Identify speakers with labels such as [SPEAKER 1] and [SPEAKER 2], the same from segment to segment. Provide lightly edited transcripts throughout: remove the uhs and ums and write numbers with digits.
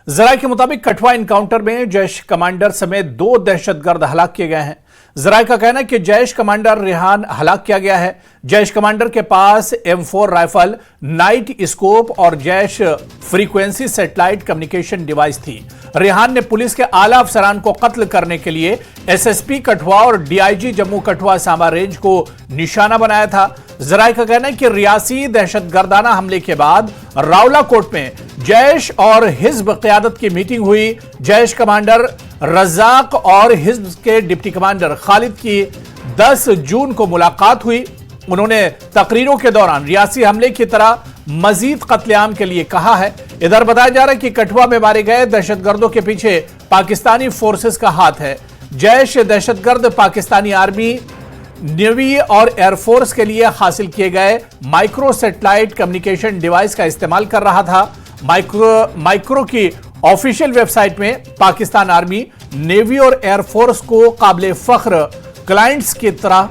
[SPEAKER 1] ذرائع کے مطابق کٹھوا انکاؤنٹر میں جیش کمانڈر سمیت 2 دہشت گرد ہلاک کیے گئے ہیں۔ ذرائع کا کہنا ہے کہ جیش کمانڈر ریحان ہلاک کیا گیا ہے۔ جیش کمانڈر کے پاس M4 رائفل، نائٹ اسکوپ اور Jaish frequency satellite communication device تھی۔ ریحان نے پولیس کے اعلیٰ افسران کو قتل کرنے کے لیے SSP کٹھوا اور DIG جموں کٹھوا ساما رینج کو نشانہ بنایا تھا۔ ذرائع کا کہنا ہے کہ ریاسی دہشت گردانہ حملے کے بعد راولا کوٹ میں جیش اور حزب قیادت کی میٹنگ ہوئی۔ جیش کمانڈر رزاق اور حزب کے ڈپٹی کمانڈر خالد کی 10 جون کو ملاقات ہوئی۔ انہوں نے تقریروں کے دوران ریاسی حملے کی طرح مزید قتل عام کے لیے کہا ہے۔ ادھر بتایا جا رہا ہے کہ کٹھوا میں مارے گئے دہشت گردوں کے پیچھے پاکستانی فورسز کا ہاتھ ہے۔ جیش دہشت گرد پاکستانی آرمی، نیوی اور ایئر فورس کے لیے حاصل کیے گئے مائکرو سیٹلائٹ کمیونیکیشن ڈیوائس کا استعمال کر رہا تھا۔ مائکرو کی آفیشیل ویب سائٹ میں پاکستان آرمی، نیوی اور ایئر فورس کو قابل فخر کلائنٹس کی طرح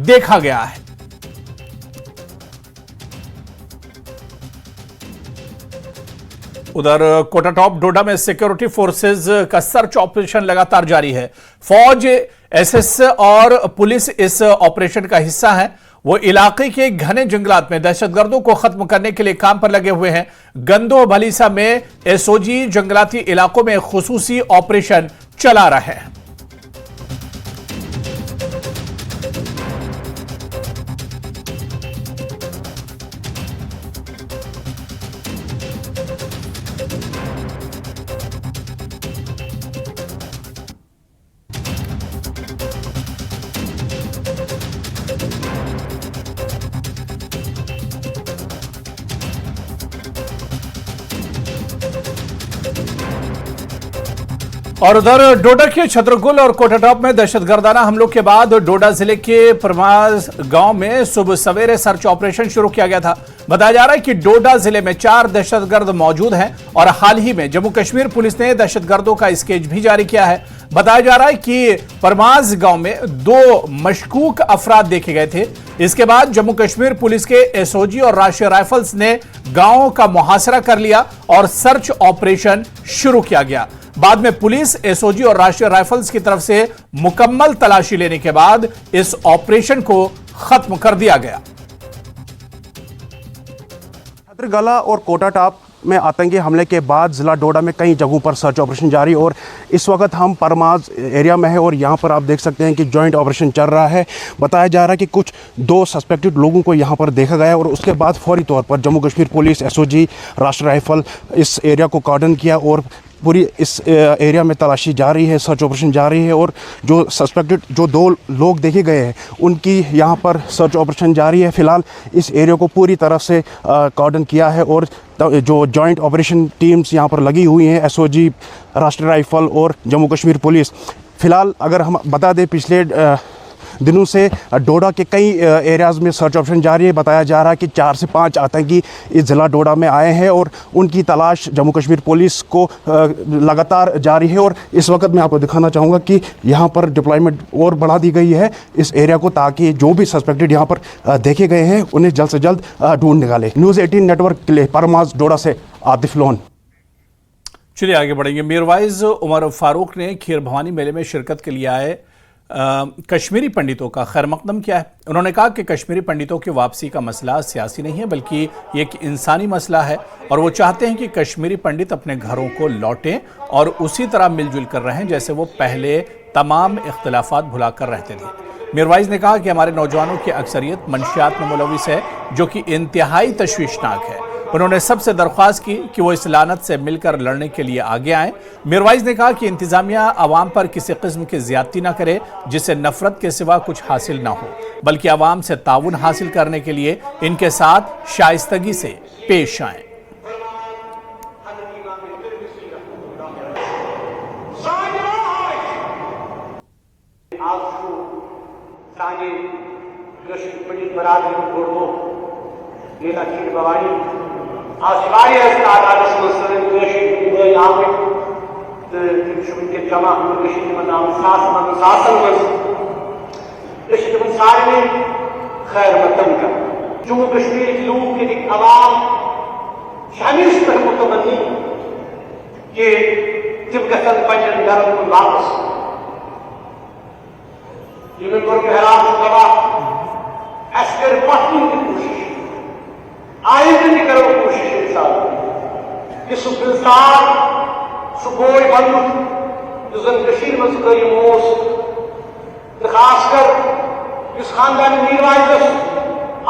[SPEAKER 1] دیکھا گیا ہے۔ ادھر کوٹا ٹاپ ڈوڈا میں سیکیورٹی فورسز کا سرچ آپریشن لگاتار جاری ہے۔ فوج، SS اور پولیس اس آپریشن کا حصہ ہیں۔ وہ علاقے کے گھنے جنگلات میں دہشت گردوں کو ختم کرنے کے لیے کام پر لگے ہوئے ہیں۔ گندو بھلیسا میں SOG جنگلاتی علاقوں میں خصوصی آپریشن چلا رہے ہیں۔ اور ادھر ڈوڈا کے چھترگل اور کوٹا ٹاپ میں دہشت گردانہ حملوں کے بعد ڈوڈا ضلع کے پرماز گاؤں میں صبح سویرے سرچ آپریشن شروع کیا گیا تھا۔ بتایا جا رہا ہے کہ ڈوڈا ضلع میں 4 دہشت گرد موجود ہیں اور حال ہی میں جموں کشمیر پولیس نے دہشت گردوں کا اسکیچ بھی جاری کیا ہے۔ بتایا جا رہا ہے کہ پرماز گاؤں میں 2 مشکوک افراد دیکھے گئے تھے۔ اس کے بعد جموں کشمیر پولیس کے SOG اور راشٹریہ رائفلز نے گاؤں کا محاصرہ کر لیا اور سرچ آپریشن شروع کیا گیا۔ بعد میں پولیس، SOG اور راشٹریہ رائفلز کی طرف سے مکمل تلاشی لینے کے بعد اس آپریشن کو ختم کر دیا گیا۔
[SPEAKER 2] چھترگلا اور کوٹا ٹاپ میں آتنکی حملے کے بعد ضلع ڈوڈا میں کئی جگہوں پر سرچ آپریشن جاری، اور اس وقت ہم پرماز ایریا میں ہے اور یہاں پر آپ دیکھ سکتے ہیں کہ جوائنٹ آپریشن چل رہا ہے۔ بتایا جا رہا ہے کہ کچھ 2 سسپیکٹڈ لوگوں کو یہاں پر دیکھا گیا اور اس کے بعد فوری طور پر Jammu Kashmir police, SOG، Rashtriya rifle اس ایریا کو کارڈن کیا اور پوری اس ایریا میں تلاشی جاری ہے، سرچ آپریشن جاری ہے، اور جو سسپیکٹڈ جو 2 لوگ دیکھے گئے ہیں ان کی یہاں پر سرچ آپریشن جاری ہے۔ فی الحال اس ایریا کو پوری طرح سے کارڈن کیا ہے اور جو جوائنٹ آپریشن ٹیمز یہاں پر لگی ہوئی ہیں، SOG، راشٹریہ رائفل اور جموں کشمیر پولیس۔ فی الحال اگر ہم بتا دیں پچھلے دنوں سے ڈوڈا کے کئی ایریاز میں سرچ آپریشن جاری ہے۔ بتایا جا رہا ہے کہ 4 سے 5 آتنکی اس ضلع ڈوڈا میں آئے ہیں اور ان کی تلاش جموں کشمیر پولیس کو لگاتار جاری ہے، اور اس وقت میں آپ کو دکھانا چاہوں گا کہ یہاں پر ڈپلائمنٹ اور بڑھا دی گئی ہے اس ایریا کو، تاکہ جو بھی سسپیکٹڈ یہاں پر دیکھے گئے ہیں انہیں جلد سے جلد ڈھونڈ نکالے۔ نیوز 18 نیٹ ورک کے لیے پرماز ڈوڈا سے عاطف لون۔
[SPEAKER 1] چلیے آگے بڑھیں گے۔ میروائز عمر فاروق نے کھیر بھوانی میلے میں شرکت کے لیے آئے کشمیری پنڈتوں کا خیر مقدم کیا ہے۔ انہوں نے کہا کہ کشمیری پنڈتوں کی واپسی کا مسئلہ سیاسی نہیں ہے بلکہ یہ ایک انسانی مسئلہ ہے، اور وہ چاہتے ہیں کہ کشمیری پنڈت اپنے گھروں کو لوٹیں اور اسی طرح مل جل کر رہیں جیسے وہ پہلے تمام اختلافات بھلا کر رہتے تھے۔ میروائز نے کہا کہ ہمارے نوجوانوں کی اکثریت منشیات میں ملوث ہے جو کہ انتہائی تشویشناک ہے۔ انہوں نے سب سے درخواست کی کہ وہ اس لعنت سے مل کر لڑنے کے لیے آگے آئیں۔ میروائز نے کہا کہ انتظامیہ عوام پر کسی قسم کی زیادتی نہ کرے جس سے نفرت کے سوا کچھ حاصل نہ ہو، بلکہ عوام سے تعاون حاصل کرنے کے لیے ان کے ساتھ شائستگی سے پیش آئیں۔
[SPEAKER 3] آسمانی تعدادس مزید آمد کے جمع ساسن مز سارے خیر مقدم کر جموں کشمیر لوگ کے عوام ہمیشہ پر متمنی کہ تم گژھن پننن گھرن کن واپس یہ کور حیران دبا اس کر پتن کی کوشش آئندہ تہ کرو کوشش انسان کہ سہ بلسار سہ بوئے بندھ جو زن کشیر مز قائم اوس تو خاص کر اس خاندان میروائزس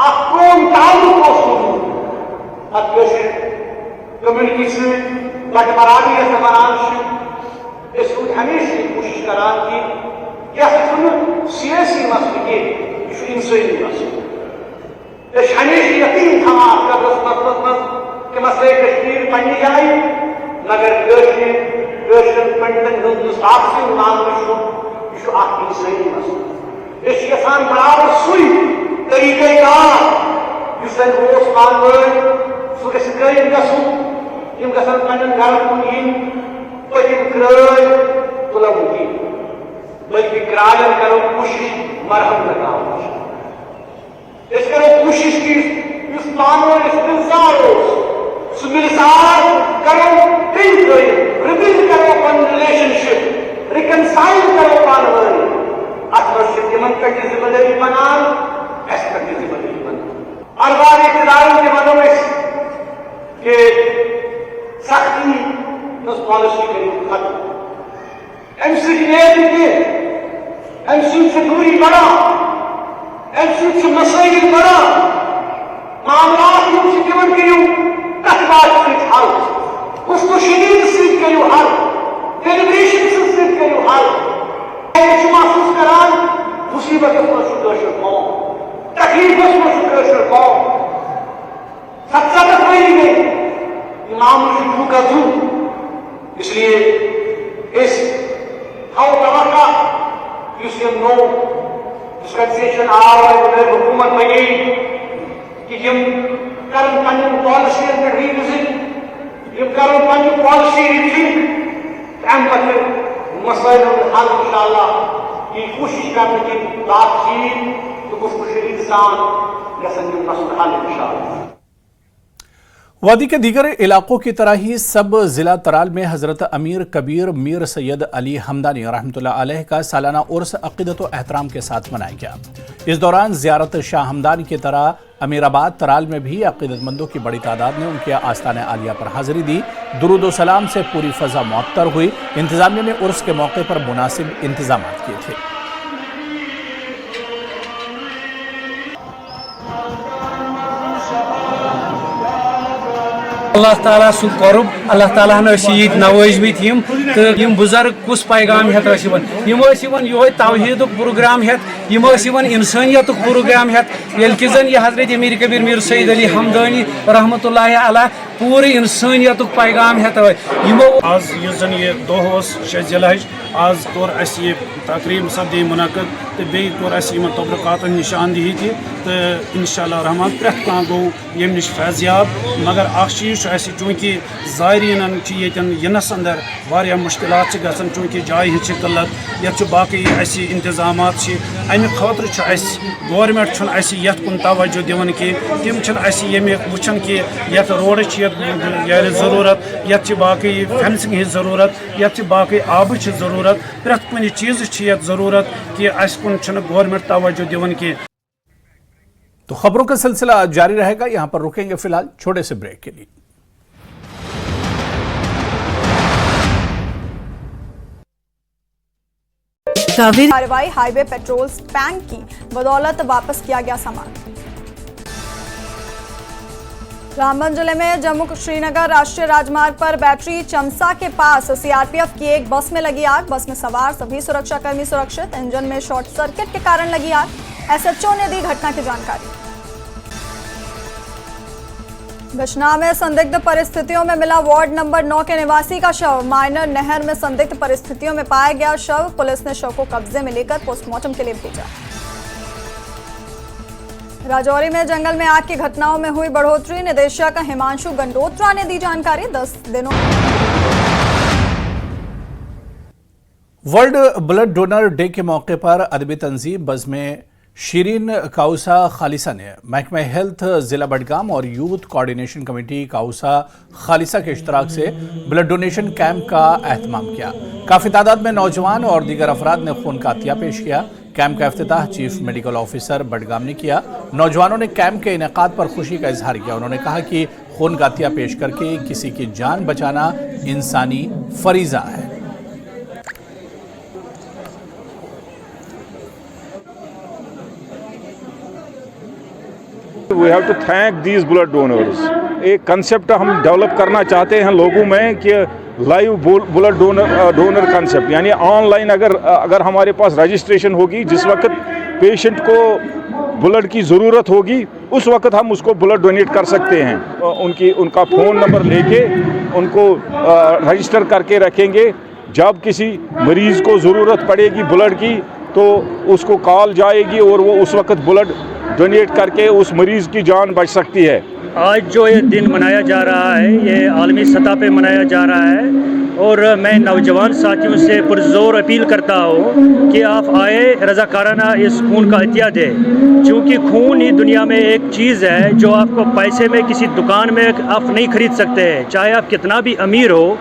[SPEAKER 3] اخ قوم تعلق اوس روٗدمُت اتھ کٲشِر کمیونٹی سۭتۍ بٹ برادری یتھ ونان چھِ أسۍ روٗدۍ ہمیشہ یہ کوشش کران کہ یہ چھُنہٕ سیٲسی مسلہٕ کینٛہہ یہِ چھُ انسٲنی مسلہٕ أسۍ چھِ ہمیشہ یقین تھاوان اتھ قدرس مسلس منٛز کہ مسئلے کشمیر پننہِ جایہِ مگر کٲشرٮ۪ن پنڈتن ہُنٛد یُس واپسی مانٛگنہٕ چھُ یہِ چھُ اکھ انسٲنی مسلہٕ أسۍ چھِ یژھان برابر سُے طریقۂ کار یُس زن اوس پانہٕ ؤنۍ سُہ گژھِ قٲیِم گژھُن یِم گژھن پننٮ۪ن گرن کُن یِنۍ پٔتِم کرٛٲلۍ تُلو نہٕ کِہیٖنۍ بلکہ کرٛالٮ۪ن کرو کوٗشش مرہم لگاونٕچ أسۍ کرو کوٗشش کہ یُس پانہٕ ؤنۍ اَسہِ مِلسار اوس سُہ مِلسار کرو بیٚیہِ قٲیِم رِبِلڈ کرو پنُن رِلیشن شِپ رِکنسایل کرو پانہٕ ؤنۍ اتھ منٛز چھِ تِمن پٮ۪ٹھ تہِ ذمہٕ دٲری بنان اَسہِ پٮ۪ٹھ تہِ ذمہٕ دٲری بنان ارباب اقتدارن تہِ ونو أسۍ کہ سختی ہٕنٛز پالسی کٔرِو ختم امہِ سۭتۍ نیرِ نہٕ کینٛہہ امہِ سۭتۍ چھِ دوٗری بڑان امہِ سۭتۍ چھِ مسٲیل بڑان معاملات یِم چھِ تِمن کٔرِو کتھ باتھ سۭتۍ حل حسن و شدید سۭتۍ کٔرِو حل ڈیلیبریشن سۭتۍ کٔرِو حل أسۍ چھِ محسوٗس کران مُصیبتس منٛز چھُ کٲشُر قوم تکلیفس منٛز چھُ کٲشُر قوم 77 ؤری گٔے یہِ معاملہٕ چھُ جھوٗکا جھوٗک اس لیے أسۍ تھاوو توقع یُس یہِ نوٚو ڈسپینسیشن آو حکوٗمت بنے کہ یِم کرن پننٮ۪ن پالسین پٮ۪ٹھ ریوِزِٹ یِم کرن پننہِ پالسی رِتھِنک امہِ پتہٕ مسائل ہُنٛد حل انشاءاللہ یہ کوشش کرنے کی بات چیت تو کچھ شدید سان گژھن یِم مسئلہٕ حل انشاءاللہ
[SPEAKER 1] وادی کے دیگر علاقوں کی طرح ہی سب ضلع ترال میں حضرت امیر کبیر میر سید علی حمدانی رحمۃ اللہ علیہ کا سالانہ عرس عقیدت و احترام کے ساتھ منایا گیا۔ اس دوران زیارت شاہ حمدانی کی طرح امیر آباد ترال میں بھی عقیدت مندوں کی بڑی تعداد نے ان کے آستانہ عالیہ پر حاضری دی۔ درود و سلام سے پوری فضا معطر ہوئی۔ انتظامیہ نے عرس کے موقع پر مناسب انتظامات کیے تھے۔
[SPEAKER 4] اللہ تعالیٰ سن قرب اللہ تعالیٰ عید نوازمت تو بزرگ کس پیغام ہیت یہ توحید پروگرام ہیت انسانیت پروگرام ہیت یل کہ زن یہ حضرت امیر کبیر میر سید علی حمدانی رحمۃ اللہ علیہ پورے انسانیت پیغام ہیت
[SPEAKER 5] آز یس زن یہ دہ 6 ذی الحج آز کور اس یہ تقریب سپدے منعقد تو بیٚیہِ کور اس تبرکاتن نشاندہی تہ تو انشاءاللہ رحمان پرٛٮ۪تھ کانٛہہ گوٚو ییٚمہِ نش فیضیاب مگر اکھ چیٖز چھُ اسہِ چوٗنٛکہِ زائریٖنن چھِ ییٚتٮ۪ن یِنس اندر واریاہ مشکلات چھِ گژھان چوٗنٛکہِ جایہِ ہٕنٛز چھِ قلت یتھ چھُ باقٕے اسہِ انتظامات چھِ امہِ خٲطرٕ چھُ اسہِ گورمنٹ چھُنہٕ اسہِ یتھ کُن توجہ دِوان کینٛہہ تِم چھِنہٕ اسہِ ییٚمہِ وٕچھان کہِ یتھ روڈٕچ چھِ یتھ یارِ ضروٗرت یتھ چھِ باقٕے فینسِنٛگ ہٕنٛز ضروٗرت یتھ چھِ باقٕے آبٕچ ضروٗرت پرٛٮ۪تھ کُنہِ چیٖزٕچ چھِ یتھ ضروٗرت کہِ اسہِ کُن چھُنہٕ گورمنٹ توجہ دِوان کینٛہہ۔
[SPEAKER 1] تو خبروں کا سلسلہ جاری رہے گا، یہاں پر رکیں گے فی الحال چھوٹے سے بریک کے لیے۔
[SPEAKER 6] کارروائی ہائی وے پیٹرول ٹینک کی بدولت واپس کیا گیا سامان۔ رامبن ضلع میں جموں شری نگر راشٹریہ راجمارگ پر بیٹری چمسا کے پاس سی آر پی ایف کی ایک بس میں لگی آگ۔ بس میں سوار سبھی سرکشا کرمی سرکشت، انجن میں شارٹ سرکٹ کے کارن لگی آگ۔ ایس ایچ او نے دی گھٹنا کی جانکاری۔ بشناہ میں سندگدھ پرستھتیوں میں ملا وارڈ نمبر 9 کے نواسی کا شو۔ مائنر نہر میں سندگدھ پرستھتیوں میں پایا گیا شو۔ پولیس نے شو کو قبضے میں لے کر پوسٹ مارٹم کے لیے بھیجا۔ راجوری میں جنگل میں آگ کی گھٹناؤں میں ہوئی بڑھوتری، ندیشک ہمانشو گنڈوترا نے دی جانکاری۔ 10 دنوں
[SPEAKER 1] ورلڈ بلڈ ڈونر ڈے کے موقع پر ادبی تنظیم بزم شیرین کاؤسا خالصہ نے محکمہ ہیلتھ ضلع بڈگام اور یوتھ کوارڈینیشن کمیٹی کاؤسا خالصہ کے اشتراک سے بلڈ ڈونیشن کیمپ کا اہتمام کیا۔ کافی تعداد میں نوجوان اور دیگر افراد نے خون کا عطیہ پیش کیا۔ کیمپ کا افتتاح چیف میڈیکل آفیسر بڈگام نے کیا۔ نوجوانوں نے کیمپ کے انعقاد پر خوشی کا اظہار کیا۔ انہوں نے کہا کہ خون کا عطیہ پیش کر کے کسی کی جان بچانا انسانی فریضہ ہے۔
[SPEAKER 7] We have to thank these blood donors. ایک کنسپٹ ہم ڈیولپ کرنا چاہتے ہیں لوگوں میں کہ لائیو بلڈ ڈونر کنسپٹ، یعنی آن لائن اگر ہمارے پاس رجسٹریشن ہوگی، جس وقت پیشنٹ کو بلڈ کی ضرورت ہوگی اس وقت ہم اس کو بلڈ ڈونیٹ کر سکتے ہیں۔ ان کا فون نمبر لے کے ان کو رجسٹر کر کے رکھیں گے۔ جب کسی مریض کو ضرورت پڑے گی بلڈ کی تو اس کو کال جائے گی اور وہ اس وقت بلڈ ڈونیٹ کر کے اس مریض کی جان بچ سکتی ہے۔
[SPEAKER 8] آج جو یہ دن منایا جا رہا ہے یہ عالمی سطح پہ منایا جا رہا ہے، اور میں نوجوان ساتھیوں سے پرزور اپیل کرتا ہوں کہ آپ آئے رضاکارانہ اس خون کا عطیہ دیں، چونکہ خون ہی دنیا میں ایک چیز ہے جو آپ کو پیسے میں کسی دکان میں آپ نہیں خرید سکتے ہیں، چاہے آپ کتنا بھی امیر ہو۔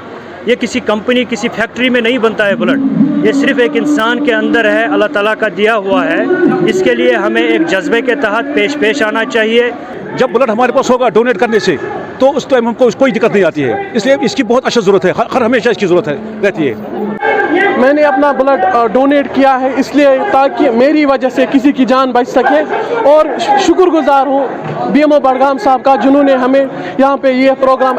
[SPEAKER 8] یہ کسی کمپنی کسی فیکٹری میں نہیں بنتا ہے بلڈ، یہ صرف ایک انسان کے اندر ہے، اللہ تعالیٰ کا دیا ہوا ہے۔ اس کے لیے ہمیں ایک جذبے کے تحت پیش آنا چاہیے۔
[SPEAKER 9] جب بلڈ ہمارے پاس ہوگا ڈونیٹ کرنے سے تو اس ٹائم ہم کو کوئی دقت نہیں آتی ہے، اس لیے اس کی بہت اشد ضرورت ہے، ہر ہمیشہ اس کی ضرورت رہتی ہے۔
[SPEAKER 10] میں نے اپنا بلڈ ڈونیٹ کیا ہے اس لیے تاکہ میری وجہ سے کسی کی جان بچ سکے، اور شکر گزار ہوں بی ایم او بڈگام صاحب کا جنہوں نے ہمیں یہاں پہ یہ پروگرام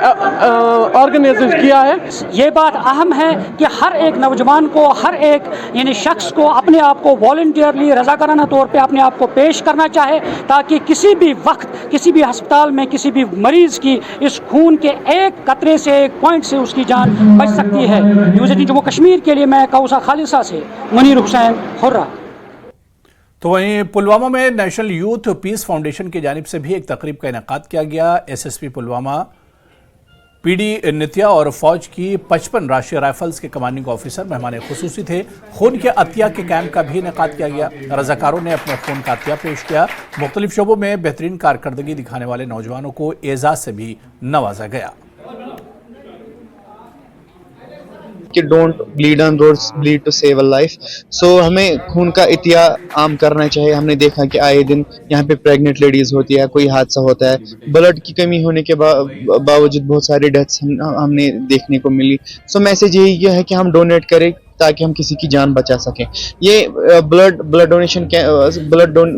[SPEAKER 10] آرگنائز کیا ہے۔
[SPEAKER 11] یہ بات اہم ہے کہ ہر ایک نوجوان کو، ہر ایک یعنی شخص کو اپنے آپ کو والنٹیئرلی رضاکارانہ طور پہ اپنے آپ کو پیش کرنا چاہے، تاکہ کسی بھی وقت کسی بھی ہسپتال میں کسی بھی مریض کی اس خون کے ایک قطرے سے، ایک پوائنٹ سے اس کی جان بچ سکتی ہے۔ نیوز 18 جموں کشمیر کے لیے میں کاؤسا خالصہ سے منیر حسین خرہ۔
[SPEAKER 1] تو وہیں پلوامہ میں نیشنل یوتھ پیس فاؤنڈیشن کی جانب سے بھی ایک تقریب کا انعقاد کیا گیا۔ S S P Pulwama P D Nitya اور فوج کی 55 راشٹریہ رائفلز کے کمانڈنگ آفیسر مہمان خصوصی تھے۔ خون کے عطیہ کے کیمپ کا بھی انعقاد کیا گیا۔ رضاکاروں نے اپنے خون کا عطیہ پیش کیا۔ مختلف شعبوں میں بہترین کارکردگی دکھانے والے نوجوانوں کو اعزاز سے بھی نوازا گیا۔
[SPEAKER 12] کہ don't bleed on roads, bleed to save a life. So ہمیں خون کا عطیہ عام کرنا چاہیے۔ ہم نے دیکھا کہ آئے دن یہاں پہ پریگننٹ لیڈیز ہوتی ہے، کوئی حادثہ ہوتا ہے، بلڈ کی کمی ہونے کے باوجود بہت سارے ڈیتھس ہم نے دیکھنے کو ملی۔ سو میسج یہی ہے کہ ہم ڈونیٹ کریں تاکہ ہم کسی کی جان بچا سکیں۔ یہ blood donation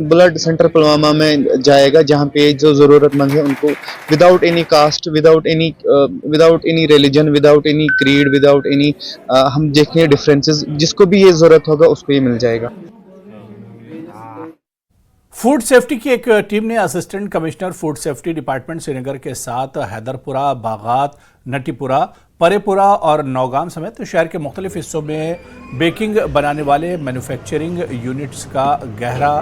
[SPEAKER 12] blood centre Pulwama میں جائے گا، جہاں پہ جو ضرورت مند ہے ان کو without any caste, without any religion, without any creed, without any ہم دیکھیں گے ڈفرینسز، جس کو بھی یہ ضرورت ہوگا اس کو یہ مل جائے گا۔
[SPEAKER 1] فوڈ سیفٹی کی ایک ٹیم نے assistant commissioner food safety department Srinagar کے ساتھ حیدر پورہ، باغات، نٹی پورہ، پرے پورہ اور نوگام سمیت شہر کے مختلف حصوں میں بیکنگ بنانے والے مینوفیکچرنگ یونٹس کا گہرا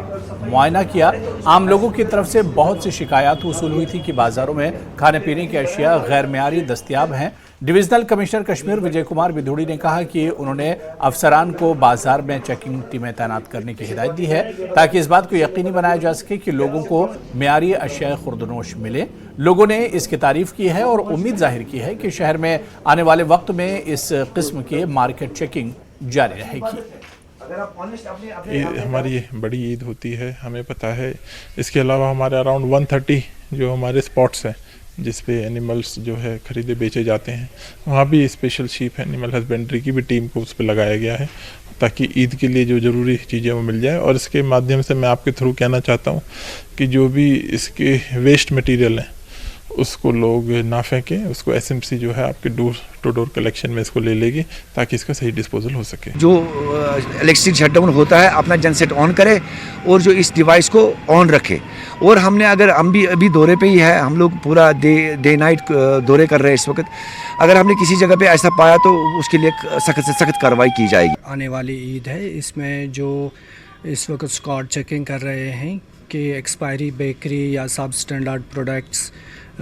[SPEAKER 1] معائنہ کیا۔ عام لوگوں کی طرف سے بہت سی شکایات وصول ہوئی تھی کہ بازاروں میں کھانے پینے کی اشیاء غیر معیاری دستیاب ہیں۔ ڈویژنل کمشنر کشمیر وجے کمار بدھوڑی نے کہا کہ انہوں نے افسران کو بازار میں چیکنگ ٹیمیں تعینات کرنے کی ہدایت دی ہے تاکہ اس بات کو یقینی بنایا جا سکے کہ لوگوں کو معیاری اشیاء خوردنوش ملے۔ لوگوں نے اس کی تعریف کی ہے اور امید ظاہر کی ہے کہ شہر میں آنے والے وقت میں اس قسم کی مارکیٹ چیکنگ جاری رہے گی۔
[SPEAKER 13] ہماری بڑی عید ہوتی ہے، ہمیں پتہ ہے۔ اس کے علاوہ ہمارے اراؤنڈ 130 جو ہمارے اسپاٹس ہیں جس پہ اینیملز جو ہے خریدے بیچے جاتے ہیں، وہاں بھی اسپیشل شیپ اینیمل ہسبینڈری کی بھی ٹیم کو اس پہ لگایا گیا ہے تاکہ عید کے لیے جو ضروری چیزیں وہ مل جائیں۔ اور اس کے مادھیم سے میں آپ کے تھرو کہنا چاہتا ہوں کہ جو بھی اس کے ویسٹ مٹیریل ہیں اس کو لوگ نہ پھینکیں، اس کو ایس ایم سی جو ہے آپ کے ڈور ٹو ڈور کلیکشن میں اس کو لے گے تاکہ اس کا صحیح ڈسپوزل ہو سکے۔
[SPEAKER 14] جو الیکٹرسٹی شٹ ڈاؤن ہوتا ہے اپنا جن سیٹ آن کرے اور جو اس ڈیوائس کو آن رکھے۔ اور ہم نے ہم بھی ابھی دورے پہ ہی ہے، ہم لوگ پورا ڈے نائٹ دورے کر رہے ہیں اس وقت۔ اگر ہم نے کسی جگہ پہ ایسا پایا تو اس کے لیے سخت سے سخت کارروائی کی جائے گی۔
[SPEAKER 15] آنے والی عید ہے، اس میں جو اس وقت اسکواڈ چیکنگ کر رہے ہیں کہ ایکسپائری بیکری یا سب اسٹینڈرڈ پروڈکٹس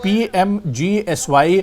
[SPEAKER 1] PMGSY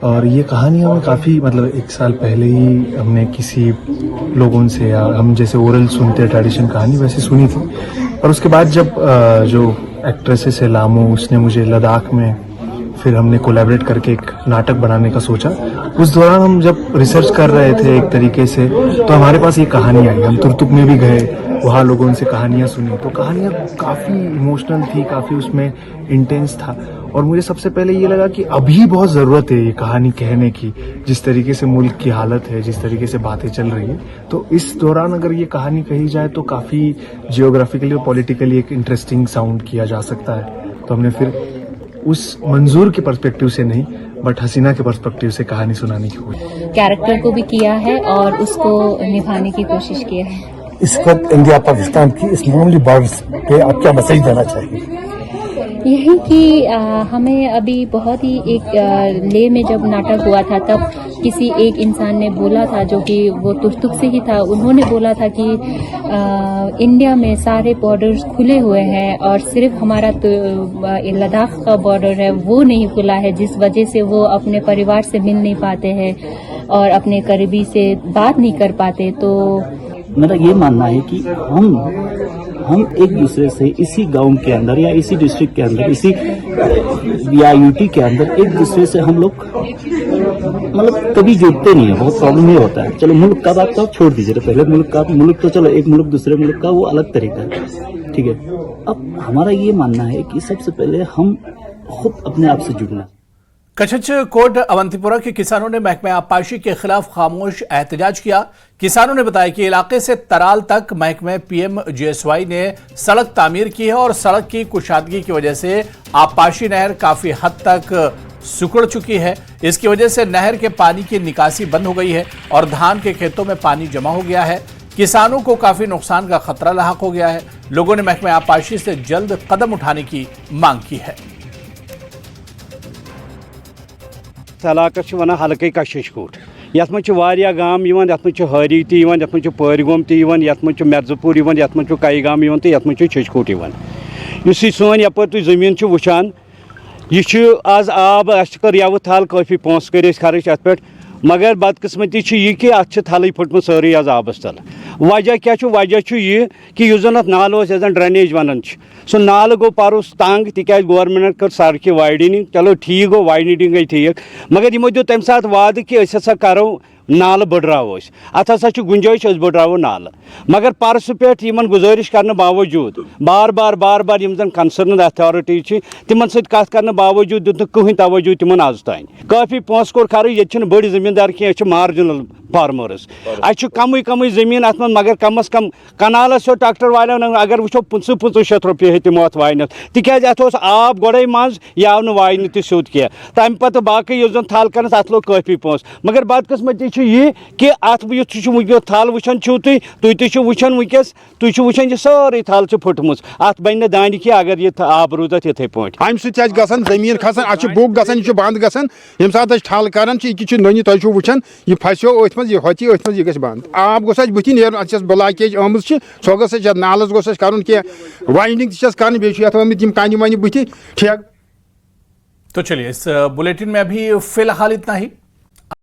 [SPEAKER 16] اور یہ کہانیاں میں کافی مطلب 1 سال پہلے ہی ہم نے کسی لوگوں سے یا ہم جیسے اورل سنتے ٹریڈیشن کہانی ویسے سنی تھی، اور اس کے بعد جب جو ایکٹریسس ہے لامو، اس نے مجھے لداخ میں پھر ہم نے کولیبریٹ کر کے ایک ناٹک بنانے کا سوچا. اس دوران ہم جب ریسرچ کر رہے تھے ایک طریقے سے تو ہمارے پاس یہ کہانی آئی. ہم ترتک میں بھی گئے، وہاں لوگوں سے کہانیاں سنی تو کہانیاں کافی ایموشنل تھی، کافی اس میں انٹینس تھا. اور مجھے سب سے پہلے یہ لگا کہ ابھی بہت ضرورت ہے یہ کہانی کہنے کی، جس طریقے سے ملک کی حالت ہے، جس طریقے سے باتیں چل رہی ہیں. تو اس دوران اگر یہ کہانی کہی جائے تو کافی جیوگرافیکلی اور پولیٹیکلی ایک انٹرسٹنگ ساؤنڈ کیا جا سکتا ہے. تو ہم نے پھر اس منظور کے پرسپیکٹیو سے نہیں بٹ حسینہ کے پرسپیکٹیو سے کہانی سنانے کی کوشش،
[SPEAKER 17] کیریکٹر کو بھی کیا ہے اور اس کو نبھانے کی کوشش کی ہے.
[SPEAKER 18] اس وقت انڈیا پاکستان کی اس معمولی بارڈرز پہ آپ کیا میسج دینا چاہیے؟
[SPEAKER 17] یہی کہ ہمیں ابھی بہت ہی ایک لے میں جب ناٹک ہوا تھا تب کسی ایک انسان نے بولا تھا، جو کہ وہ ترتک سے ہی تھا، انہوں نے بولا تھا کہ انڈیا میں سارے بارڈرز کھلے ہوئے ہیں اور صرف ہمارا لداخ کا بارڈر ہے وہ نہیں کھلا ہے، جس وجہ سے وہ اپنے پریوار سے مل نہیں پاتے ہیں اور اپنے قریبی سے بات نہیں کر پاتے. تو
[SPEAKER 19] میرا یہ ماننا ہے کہ ہم ایک دوسرے سے اسی گاؤں کے اندر یا اسی ڈسٹرکٹ کے اندر اسی یا یوٹی کے اندر ایک دوسرے سے ہم لوگ مطلب کبھی جڑتے نہیں ہیں. بہت پرابلم یہ ہوتا ہے. چلو ملک کا بات تو چھوڑ دیجیے، پہلے ملک تو چلو ایک ملک دوسرے ملک کا وہ الگ طریقہ ہے، ٹھیک ہے. اب ہمارا یہ ماننا ہے کہ سب سے پہلے ہم خود اپنے آپ سے جڑنا.
[SPEAKER 1] کچھچ کوٹ اونتی پورہ کے کسانوں نے محکمہ آبپاشی کے خلاف خاموش احتجاج کیا. کسانوں نے بتایا کہ علاقے سے ترال تک محکمہ PMGSY نے سڑک تعمیر کی ہے اور سڑک کی کشادگی کی وجہ سے آبپاشی نہر کافی حد تک سکڑ چکی ہے. اس کی وجہ سے نہر کے پانی کی نکاسی بند ہو گئی ہے اور دھان کے کھیتوں میں پانی جمع ہو گیا ہے. کسانوں کو کافی نقصان کا خطرہ لاحق ہو گیا ہے. لوگوں نے محکمہ آبپاشی سے جلد قدم اٹھانے کی مانگ کی ہے.
[SPEAKER 20] علاقس ونان حلقے کشش کوٹ، یت من گام یت من ہری تین یت من پورگوم تین یت من مرزٕ پوٗر یت من کئی گام تو یت من چھچکوٹ. اس سون یپر تھی زمین وچان یہ آز آب اس کر یوٕ تھل کافی پونسہٕ کر خرچ ات پہ، مگر بدقسمتی یہ کہ ات تھل پھٹمت سٲرٕے آز آبس تل. وجہ کیا وجہ یہ کہ اس زن ات نال یس زن ڈرینیج ونان سہ نال گو پروس تنگ تکیاز گورنمنٹ کر سڑکہ وائڈنگ. چلو ٹھیک گو وائڈنگ گئی ٹھیک، مگر یمو دیت تمہ سات وعدہ کہ أسۍ ہسا کرو نالہ بڑراو ات ہسا گنجائش أسۍ بڑراو نالہ. مگر پرسہ پہ گزارش کرنے باوجود بار بار یم زن کنسرنڈ اتھارٹی تمن ست کت کرنے باوجود دیت کہین توجہ تمن آز تین. کافی پونسہٕ کوٚر خرچ. ییٚتہِ چھنہٕ بٔڑۍ زمیٖندار کینٛہہ، أسۍ چھِ مارجنل فارمرز. اَسہِ کمٕے زمیٖن اتھ منٛز، مگر کم از کم کنالس ہیوٚت ٹریکٹر والٮ۪ن اگر وٕچھو 2500 رۄپیہِ ہیٚتۍ تِمو اتھ واینس، تِکیازِ اتھ اوس آب گۄڈے منٛز یہِ آو نہٕ واینہٕ تہِ سیوٚد کینٛہہ. تمہِ پتہٕ باقٕے یُس زن تھل کرنس اتھ لوٚگ کٲفی پونسہٕ. مگر بدقسمتی چھِ یہِ کہ اتھ یُتھ تُہۍ وٕنکیٚس تھل وٕچھان چھِو تُہۍ تہِ چھِو وٕچھان ؤنکیٚس تُہۍ چھِو وٕچھان یہِ سٲرٕے تھل چھِ پھٕٹمٕژ. اتھ بنہِ نہٕ دانہِ کینٛہہ اگر یہِ آب روٗد اتھ یِتھٕے پٲٹھۍ.
[SPEAKER 21] امہِ سۭتۍ چھِ گژھان زٔمیٖن کھسان، اتھ چھُ بوٚگ گژھان، یہِ چھُ بنٛد گژھان. ییٚمہِ ساتہٕ أسۍ ٹھل کران چھِ یہِ چھُ نٔنہِ تُہۍ چھِو وٕچھان یہِ پھسیو أتھۍ منٛز، یہِ ہۄژِ أتھۍ منٛز، یہِ گژھِ بنٛد. آب گوٚژھ اَسہِ بٕتھِ نیرُن. اتھ چھِ بلاکیج آمٕژ چھِ، سۄ گٔژھ اَسہِ یتھ نالس گوٚژھ اَسہِ کرُن کینٛہہ. وایڈنگ تہِ چھس کرٕنۍ، بیٚیہِ چھِ یتھ آمٕتۍ یِم کنہِ ونہِ بٕتھِ ٹھیک.
[SPEAKER 1] تو چلیے اس بلیٹن میں ابھی فی الحال اتنا ہی.